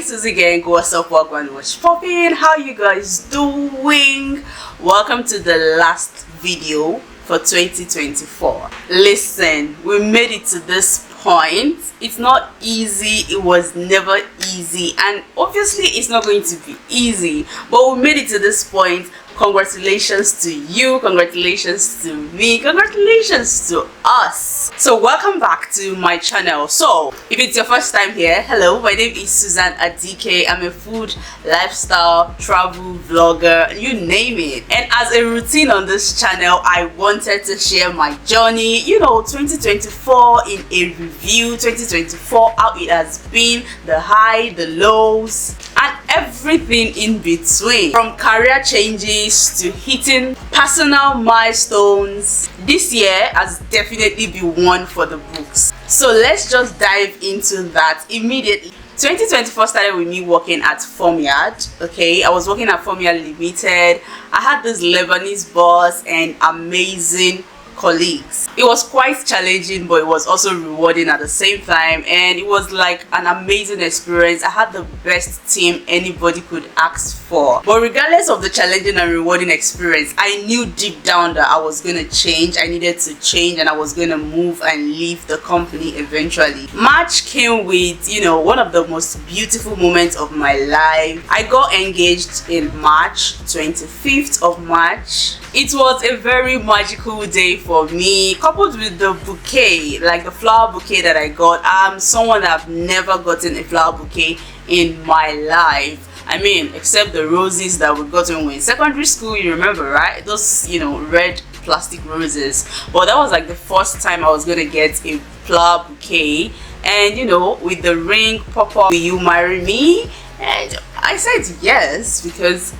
Susan Adike. What's up? Welcome. What's popping? How you guys doing? Welcome to the last video for 2024. Listen, we made it to this point. It's not easy. It was never easy, and obviously it's not going to be easy, but we made it to this point. Congratulations to you, congratulations to me, congratulations to us. So welcome back to my channel. So if it's your first time here, hello, my name is Susan Adike. I'm a food, lifestyle, travel vlogger, you name it. And as a routine on this channel, I wanted to share my journey, 2024 in a review. 2024, how it has been, the high, the lows, and everything in between, from career changes to hitting personal milestones. This year has definitely been one for the books, so let's just dive into that immediately. 2024 started with me working at Farmyard. Okay, I was working at Farmyard Limited. I had this Lebanese boss and amazing colleagues. It was quite challenging, but it was also rewarding at the same time, and it was like an amazing experience. I had the best team anybody could ask for. But regardless of the challenging and rewarding experience, I knew deep down that I was going to change. I needed to change, and I was going to move and leave the company eventually. March came with, one of the most beautiful moments of my life. I got engaged in March, 25th of March. It was a very magical day for me, coupled with the bouquet, like the flower bouquet that I got. I'm someone that I've never gotten a flower bouquet in my life. I mean, except the roses that we got when we were in secondary school, you remember, right? Those, red plastic roses. But that was like the first time I was gonna get a flower bouquet. And with the ring pop-up, will you marry me? And I said yes, because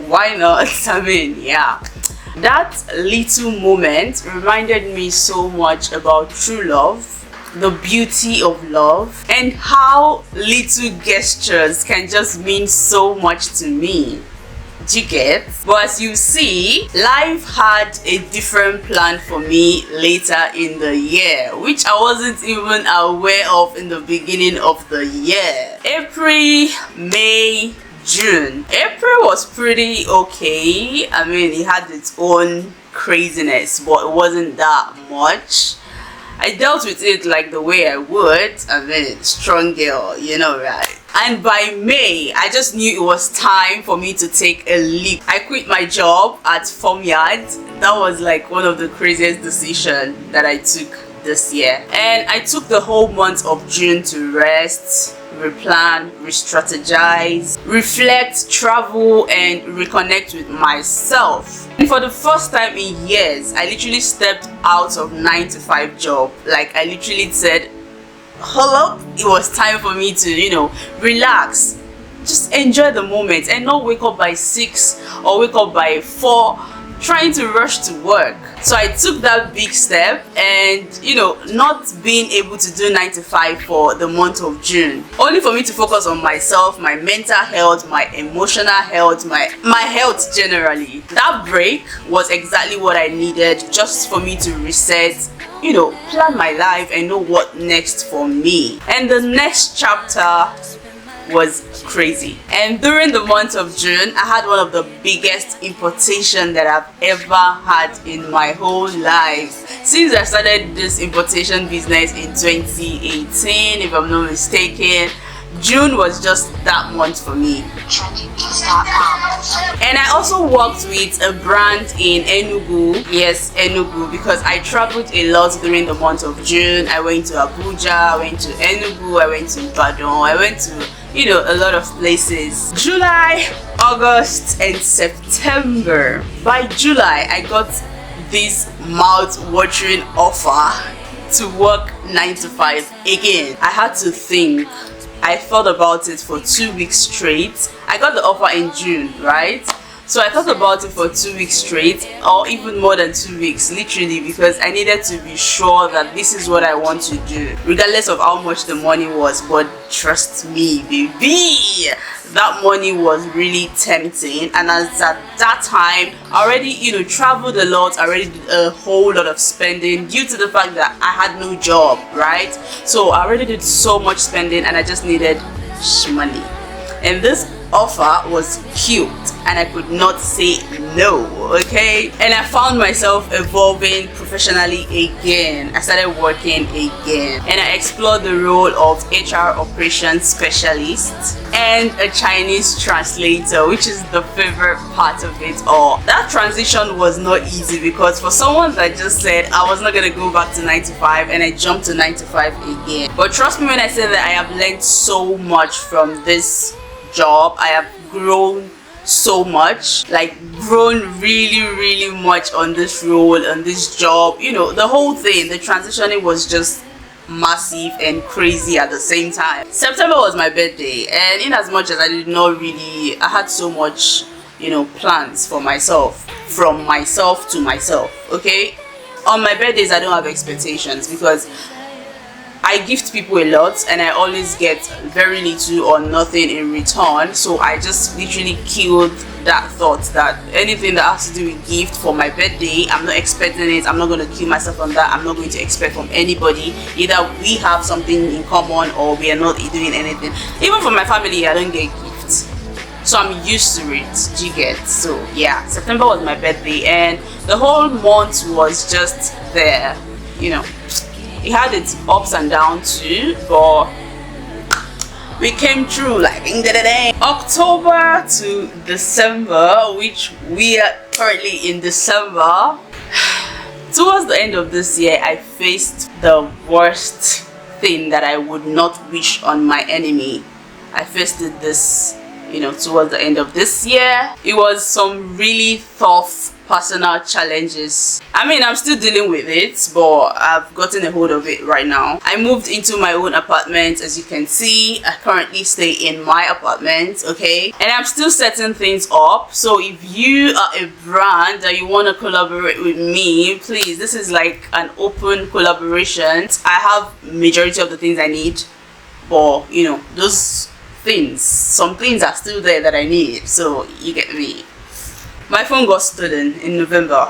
why not? I mean, yeah. That little moment reminded me so much about true love, the beauty of love, and how little gestures can just mean so much to me. Do you get? But as you see, life had a different plan for me later in the year, which I wasn't even aware of in the beginning of the year. April, May, June. April was pretty okay. I mean, it had its own craziness, but it wasn't that much. I dealt with it like the way I would. I mean, strong girl, right? And by May, I just knew it was time for me to take a leap. I quit my job at Farmyard. That was like one of the craziest decisions that I took this year. And I took the whole month of June to rest, replan, re-strategize, reflect, travel, and reconnect with myself. And for the first time in years, I literally stepped out of 9-to-5 job. Like, I literally said, hold up, it was time for me to, relax, just enjoy the moment, and not wake up by 6 or wake up by 4 trying to rush to work. So I took that big step, and not being able to do 9-to-5 for the month of June, only for me to focus on myself, my mental health, my emotional health, my health generally. That break was exactly what I needed, just for me to reset, plan my life and know what next for me. And the next chapter was crazy. And during the month of June, I had one of the biggest importation that I've ever had in my whole life. Since I started this importation business in 2018, if I'm not mistaken, June was just that month for me. And I also worked with a brand in Enugu. Yes, Enugu, because I traveled a lot during the month of June. I went to Abuja, I went to Enugu, I went to Ibadan, I went to a lot of places. July, August, and September. By July, I got this mouth-watering offer to work 9-to-5 again. I had to think. I thought about it for 2 weeks straight. I got the offer in June, right? So I thought about it for 2 weeks straight, or even more than 2 weeks, literally, because I needed to be sure that this is what I want to do, regardless of how much the money was. But trust me, baby, that money was really tempting. And as at that time, I already, traveled a lot, I already did a whole lot of spending due to the fact that I had no job, right? So I already did so much spending, and I just needed money. and this offer was cute and I could not say no. Okay, and I found myself evolving professionally again. I started working again, and I explored the role of HR operations specialist and a Chinese translator, which is the favorite part of it all. That transition was not easy, because for someone that just said I was not gonna go back to 9 to 5 and I jumped to 9 to 5 again. But trust me when I say that I have learned so much from this job. I have grown so much, like grown really much on this role, on this job. You know, the whole thing, the transitioning was just massive and crazy at the same time. September was my birthday, and in as much as I had so much, you know, plans for myself, from myself to myself. Okay, on my birthdays I don't have expectations, because I gift people a lot and I always get very little or nothing in return. So I just literally killed that thought that anything that has to do with gift for my birthday, I'm not expecting it. I'm not going to kill myself on that. I'm not going to expect from anybody. Either we have something in common or we are not doing anything. Even from my family, I don't get gifts, so I'm used to it. Do you get? So yeah, September was my birthday and the whole month was just there, you know. It had its ups and downs too, but we came through like October to December, which we are currently in December. Towards the end of this year, I faced the worst thing that I would not wish on my enemy. I faced it this, you know, towards the end of this year. It was some really tough personal challenges. I mean, I'm still dealing with it, but I've gotten a hold of it right now. I moved into my own apartment. As you can see, I currently stay in my apartment, okay, and I'm still setting things up. So if you are a brand that you want to collaborate with me, please, this is like an open collaboration. I have majority of the things I need, but you know, those things, some things are still there that I need, so you get me. My phone got stolen in November.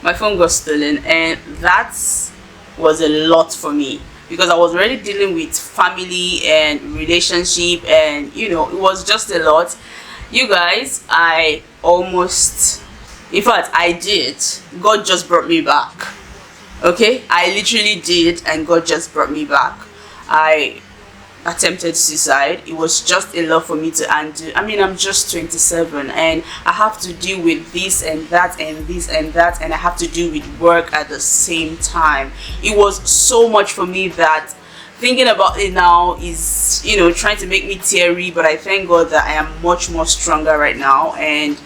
My phone got stolen, and that was a lot for me, because I was already dealing with family and relationship, and you know, it was just a lot. You guys, I almost, in fact I did, God just brought me back. Okay, I literally did, and God just brought me back. I attempted suicide. It was just a lot for me to undo. I mean, I'm just 27 and I have to deal with this and that and this and that, and I have to deal with work at the same time. It was so much for me that thinking about it now is, you know, trying to make me teary, but I thank God that I am much more stronger right now. And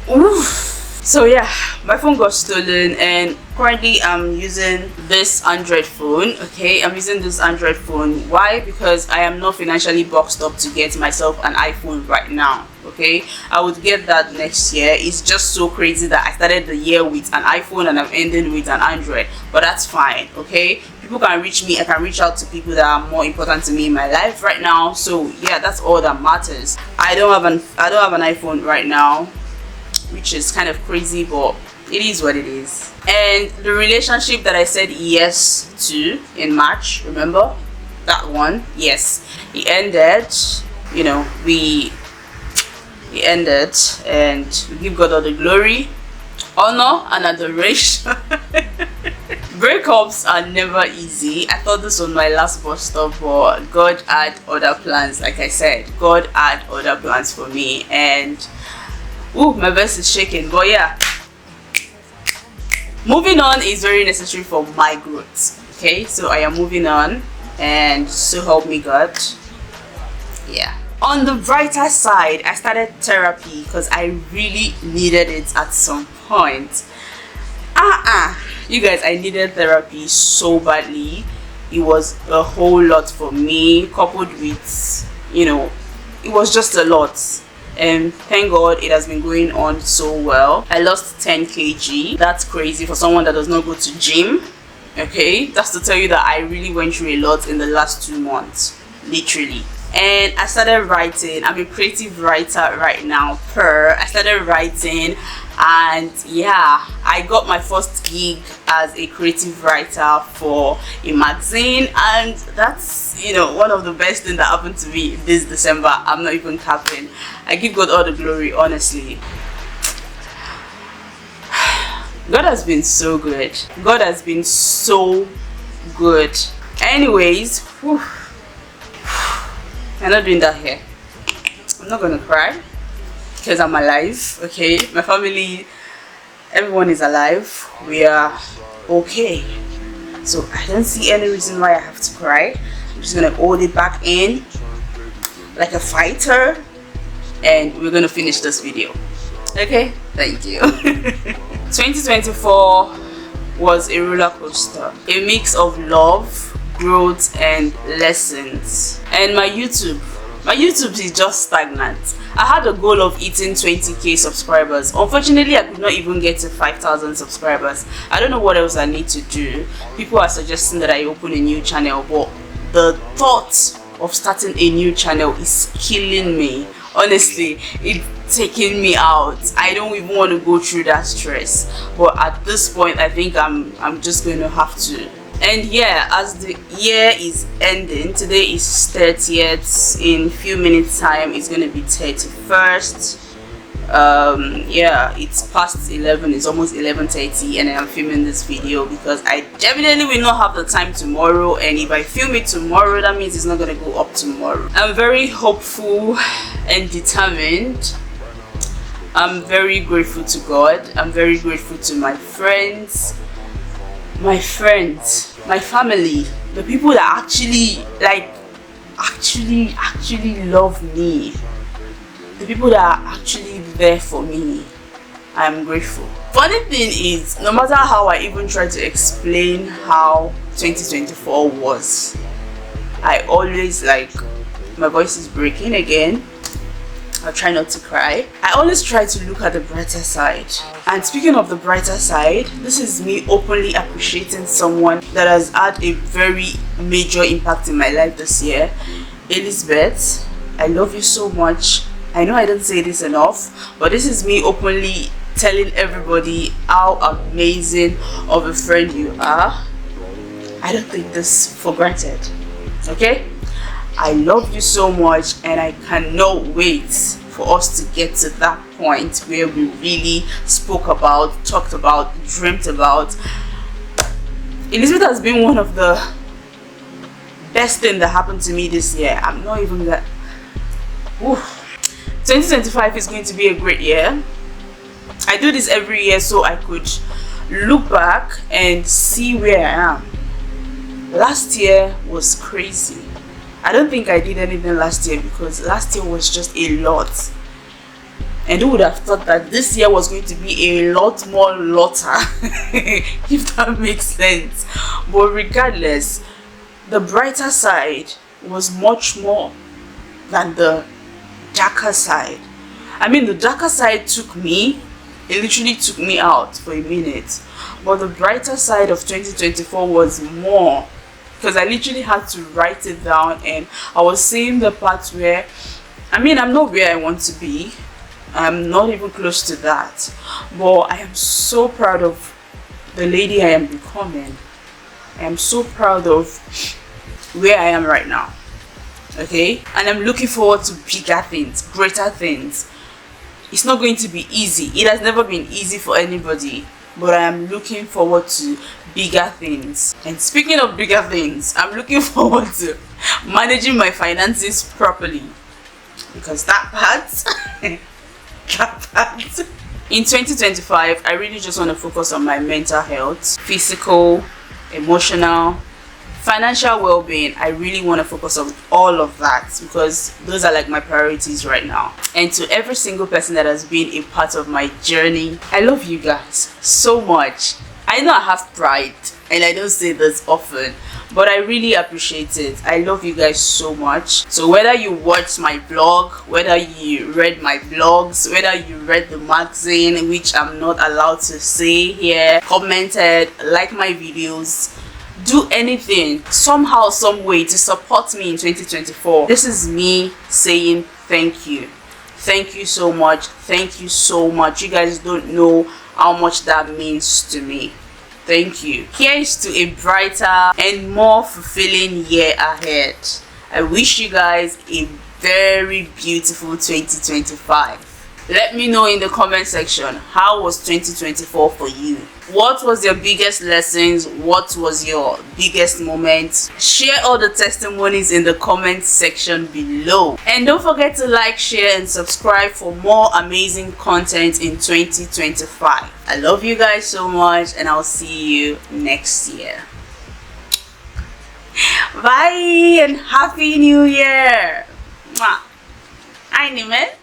oof. So yeah, my phone got stolen, and currently I'm using this Android phone. Okay, I'm using this Android phone. Why? Because I am not financially boxed up to get myself an iPhone right now. Okay, I would get that next year. It's just so crazy that I started the year with an iPhone and I'm ending with an Android, but that's fine. Okay, people can reach me. I can reach out to people that are more important to me in my life right now. So yeah, that's all that matters. I don't have an iPhone right now, which is kind of crazy, but it is what it is. And the relationship that I said yes to in March, remember that one? Yes, it ended. You know, it ended, and we give God all the glory, honor and adoration. Breakups are never easy. I thought this was my last bus stop, but God had other plans. Like I said, God had other plans for me, and ooh, my voice is shaking, but yeah, moving on is very necessary for my growth. Okay, so I am moving on, and so help me God. Yeah, on the brighter side, I started therapy because I really needed it at some point. You guys, I needed therapy so badly. It was a whole lot for me, coupled with, you know, it was just a lot. And thank God it has been going on so well. I lost 10 kg. That's crazy for someone that does not go to gym. Okay, that's to tell you that I really went through a lot in the last 2 months, literally. And I started writing. I'm a creative writer right now. I started writing. And yeah, I got my first gig as a creative writer for a magazine, and that's, you know, one of the best things that happened to me this December. I'm not even capping. I give God all the glory, honestly. God has been so good. God has been so good. Anyways, whew, I'm not doing that here. I'm not gonna cry because I'm alive. Okay, my family, everyone is alive. We are okay, so I don't see any reason why I have to cry. I'm just gonna hold it back in like a fighter, and we're gonna finish this video. Okay, thank you. 2024 was a roller coaster, a mix of love, growth, and lessons. And my YouTube is just stagnant. I had a goal of hitting 20k subscribers. Unfortunately, I could not even get to 5,000 subscribers. I don't know what else I need to do. People are suggesting that I open a new channel, but the thought of starting a new channel is killing me. Honestly, it's taking me out. I don't even want to go through that stress, but at this point I think I'm just going to have to. And yeah, as the year is ending, today is 30th, in a few minutes time it's going to be 31st. Yeah, it's past 11, it's almost 11:30, and I'm filming this video because I definitely will not have the time tomorrow, and if I film it tomorrow, that means it's not going to go up tomorrow. I'm very hopeful and determined. I'm very grateful to God. I'm very grateful to my friends, my family, the people that actually love me, the people that are actually there for me. I'm grateful. Funny thing is, no matter how I even try to explain how 2024 was, I always, like, my voice is breaking again, I'll try not to cry. I always try to look at the brighter side. And speaking of the brighter side, this is me openly appreciating someone that has had a very major impact in my life this year. Elizabeth, I love you so much. I know I don't say this enough, but this is me openly telling everybody how amazing of a friend you are. I don't take this for granted. Okay? I love you so much, and I cannot wait for us to get to that point where we really spoke about, talked about, dreamt about. Elizabeth has been one of the best things that happened to me this year. I'm not even that. 2025 is going to be a great year. I do this every year so I could look back and see where I am. Last year was crazy. I don't think I did anything last year because last year was just a lot. And who would have thought that this year was going to be a lot more lotter, if that makes sense. But regardless, the brighter side was much more than the darker side. I mean, the darker side took me, it literally took me out for a minute. But the brighter side of 2024 was more, because I literally had to write it down, and I was seeing the parts where, I mean, I'm not where I want to be. I'm not even close to that. But I am so proud of the lady I am becoming. I am so proud of where I am right now. Okay? And I'm looking forward to bigger things, greater things. It's not going to be easy. It has never been easy for anybody. But I am looking forward to bigger things. And speaking of bigger things, I'm looking forward to managing my finances properly, because that part in 2025, I really just want to focus on my mental health, physical, emotional, financial well-being. I really want to focus on all of that because those are like my priorities right now. And to every single person that has been a part of my journey, I love you guys so much. I know I have pride and I don't say this often, but I really appreciate it. I love you guys so much. So whether you watched my blog, whether you read my blogs, whether you read the magazine, which I'm not allowed to say here, commented, like my videos, do anything somehow, some way to support me in 2024, this is me saying thank you. Thank you so much. Thank you so much. You guys don't know how much that means to me. Thank you. Here's to a brighter and more fulfilling year ahead. I wish you guys a very beautiful 2025. Let me know in the comment section, how was 2024 for you? What was your biggest lessons? What was your biggest moments? Share all the testimonies in the comment section below. And don't forget to like, share and subscribe for more amazing content in 2025. I love you guys so much and I'll see you next year. Bye and Happy New Year. Mwah. Hi, Nimen.